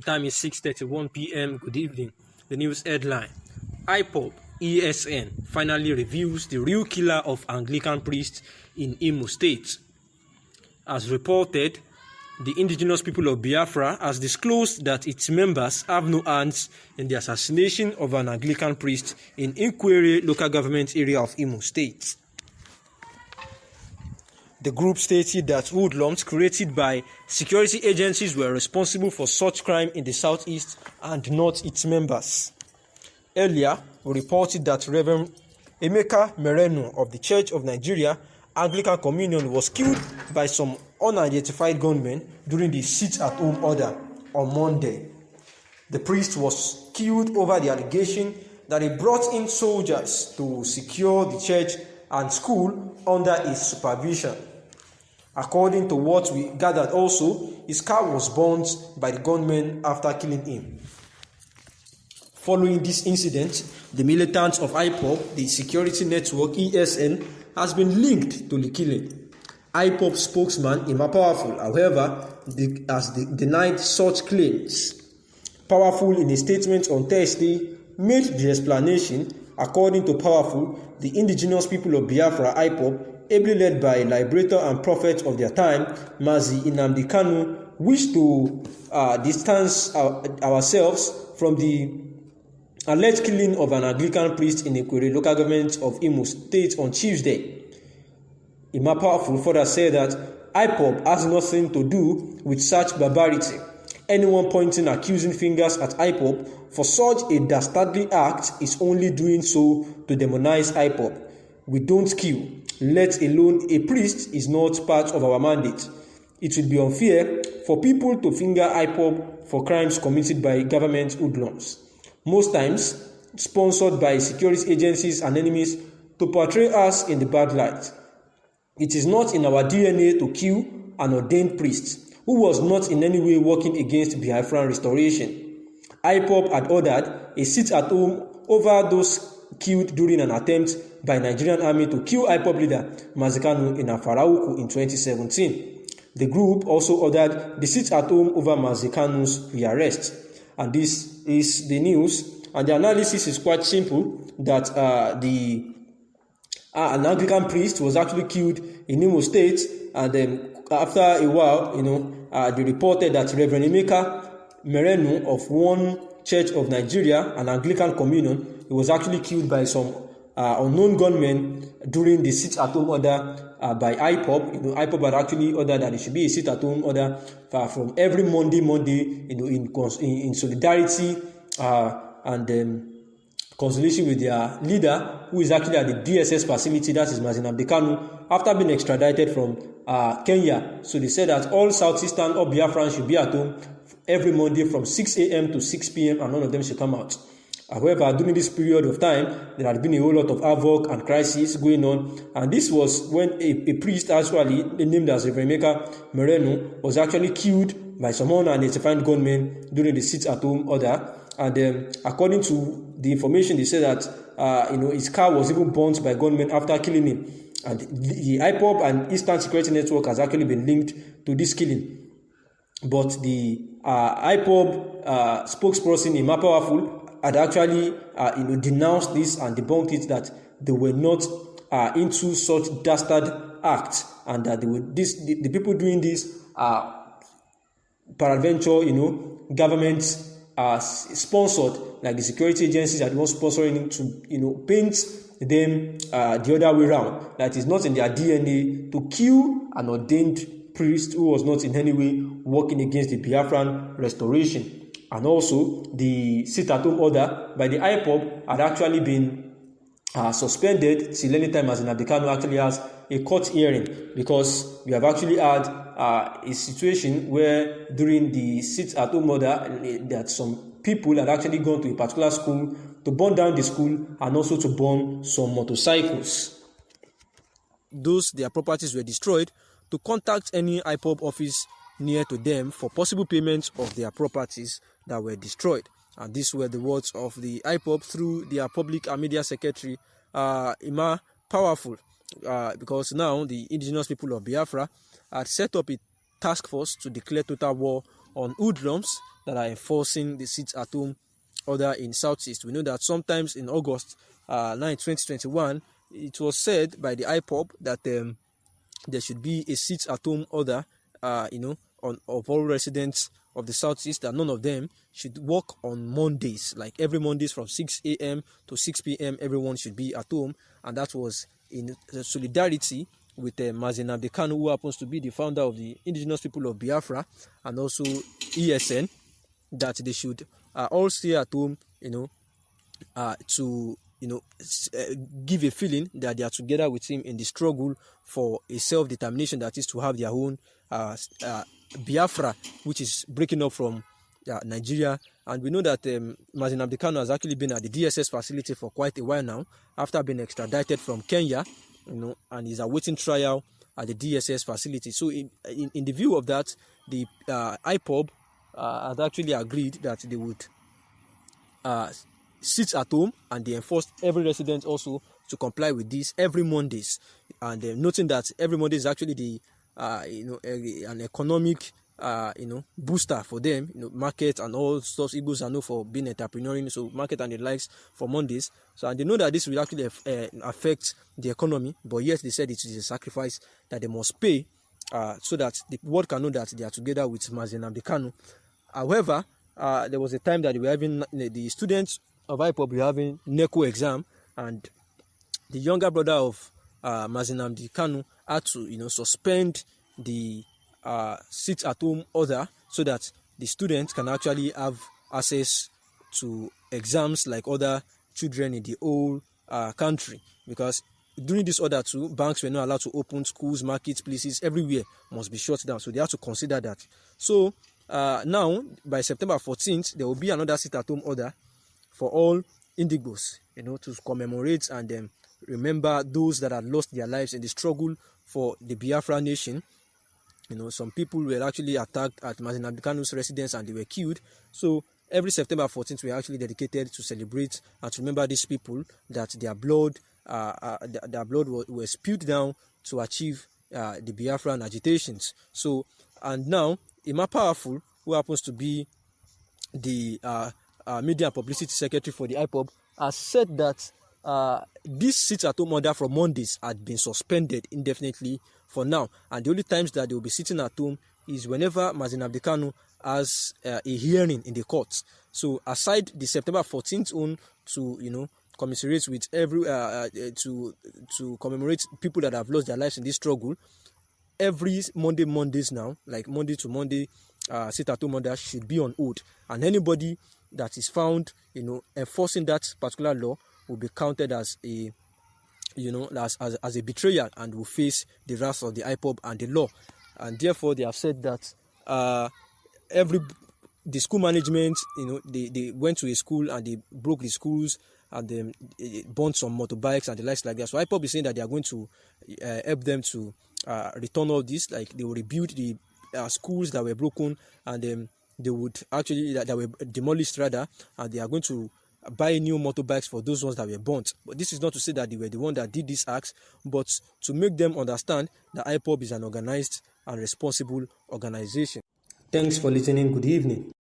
The time is 6:31 p.m. Good evening. The news headline: IPOB ESN finally reveals the real killer of Anglican priests in Imo State. As reported, the indigenous people of Biafra has disclosed that its members have no hands in the assassination of an Anglican priest in Inkwere local government area of Imo State. The group stated that hoodlums created by security agencies were responsible for such crime in the southeast and not its members. Earlier, we reported that Reverend Emeka Merenu of the Church of Nigeria Anglican Communion was killed by some unidentified gunmen during the sit-at-home order on Monday. The priest was killed over the allegation that he brought in soldiers to secure the church and school under his supervision. According to what we gathered also, his car was burnt by the gunmen after killing him. Following this incident, the militants of IPOB, the security network ESN, has been linked to the killing. IPOB spokesman Ima Powerful, however, has denied such claims. Powerful, in a statement on Thursday, made the explanation. According to Powerful, the indigenous people of Biafra, IPOB, ably led by liberator and prophet of their time, Mazi Nnamdi Kanu, wish to distance ourselves from the alleged killing of an Anglican priest in Inkwere local government of Imo State on Tuesday. Ima Powerful further said that IPOB has nothing to do with such barbarity. Anyone pointing accusing fingers at IPOB for such a dastardly act is only doing so to demonize IPOB. We don't kill, let alone a priest is not part of our mandate. It would be unfair for people to finger IPOB for crimes committed by government hoodlums, most times sponsored by security agencies and enemies to portray us in the bad light. It is not in our DNA to kill an ordained priest who was not in any way working against Biafran restoration. IPOB had ordered a sit-at-home over those killed during an attempt by Nigerian army to kill IPOB leader Mazi Kanu in Afarauku in 2017. The group also ordered the sit-at-home over Mazi Kanu's rearrest. And this is the news. And the analysis is quite simple, that an Anglican priest was actually killed in Imo State, and then after a while, they reported that Reverend Emeka Merenu of one Church of Nigeria, an Anglican Communion, he was actually killed by some unknown gunmen during the sit-at-home order by IPOB. IPOB had actually ordered that it should be a sit-at-home order from every Monday, in solidarity and consolation with their leader, who is actually at the DSS facility, that is Mazi Nnamdi Kanu, after being extradited from Kenya. So they said that all Southeastern or Biafrans should be at home every Monday from 6 a.m. to 6 p.m. and none of them should come out. However, during this period of time, there had been a whole lot of havoc and crisis going on, and this was when a priest, actually named as Reverend Emeka Merenu, was actually killed by some unidentified gunmen during the sit-at-home order. And according to the information, they said that his car was even burnt by gunmen after killing him. And the IPOB and Eastern Security Network has actually been linked to this killing. But the IPOB spokesperson Ima Powerful had actually denounced this and debunked it, that they were not into such dastard acts, and that the people doing this are peradventure government sponsored, like the security agencies are the ones sponsoring him to paint them the other way around, that is not in their DNA to kill an ordained priest who was not in any way working against the Biafran restoration. And also, the sit-at-home order by the IPOB had actually been suspended till any time as Nnamdi Kanu actually has a court hearing, because we have actually had a situation where during the sit-at-home order that some people had actually gone to a particular school to burn down the school and also to burn some motorcycles. Their properties were destroyed, to contact any IPOB office near to them for possible payment of their properties that were destroyed. And these were the words of the IPOB through their public and media secretary, Ima Powerful, because now the indigenous people of Biafra had set up a task force to declare total war on hoodlums that are enforcing the sit-at-home order in Southeast. We know that sometimes in August 9, 2021, it was said by the IPOB that there should be a sit-at-home order, of all residents of the Southeast, that none of them should work on Mondays. Like every Mondays from 6 a.m. to 6 p.m., everyone should be at home, and that was in solidarity with Mazi Nnamdi Kanu, who happens to be the founder of the Indigenous People of Biafra, and also ESN, that they should all stay at home, to give a feeling that they are together with him in the struggle for a self-determination, that is to have their own Biafra, which is breaking up from Nigeria. And we know that Mazi Nnamdi Kanu has actually been at the DSS facility for quite a while now, after being extradited from Kenya, and is awaiting trial at the DSS facility. So in the view of that, the IPOB has actually agreed that they would sit at home, and they enforced every resident also to comply with this every Mondays. And noting that every Monday is actually the an economic booster for them, market and all stuff. Igbos are known for being entrepreneurial, so market and the likes for Mondays. So, and they know that this will actually affect the economy, but yet they said it is a sacrifice that they must pay, so that the world can know that they are together with Mazi Nnamdi Kanu. However, there was a time that they were having the students of IPOB were having NECO exam, and the younger brother of Mazi Nnamdi Kanu had to suspend the sit-at-home order, so that the students can actually have access to exams like other children in the whole country. Because during this order too, banks were not allowed to open, schools, markets, places, everywhere must be shut down. So they have to consider that. So now, by September 14th, there will be another sit-at-home order for all Indigbos, to commemorate and remember those that had lost their lives in the struggle for the Biafra nation. Some people were actually attacked at Mazi Nnamdi Kanu's residence and they were killed. So every September 14th, we are actually dedicated to celebrate and to remember these people, that their blood was spilled down to achieve the Biafran agitations. So, and now Emma Powerful, who happens to be the media and publicity secretary for the IPOB, has said that this sit-at-home order from Mondays had been suspended indefinitely for now, and the only times that they will be sitting at home is whenever Mazi Nnamdi Kanu has a hearing in the courts. So aside the September 14th one to commiserate with every to commemorate people that have lost their lives in this struggle, every Mondays now, like Monday to Monday, sit-at-home order should be on hold, and anybody that is found enforcing that particular law will be counted as a as a betrayal and will face the wrath of the IPOB and the law. And therefore they have said that the school management, they went to a school and they broke the schools and they burned some motorbikes and the likes like that. So IPOB is saying that they are going to help them to return all this, like they will rebuild the schools that were broken, and they would actually that were demolished rather, and they are going to buy new motorbikes for those ones that were burnt. But this is not to say that they were the one that did this acts, but to make them understand that IPOB is an organized and responsible organization. Thanks for listening. Good evening.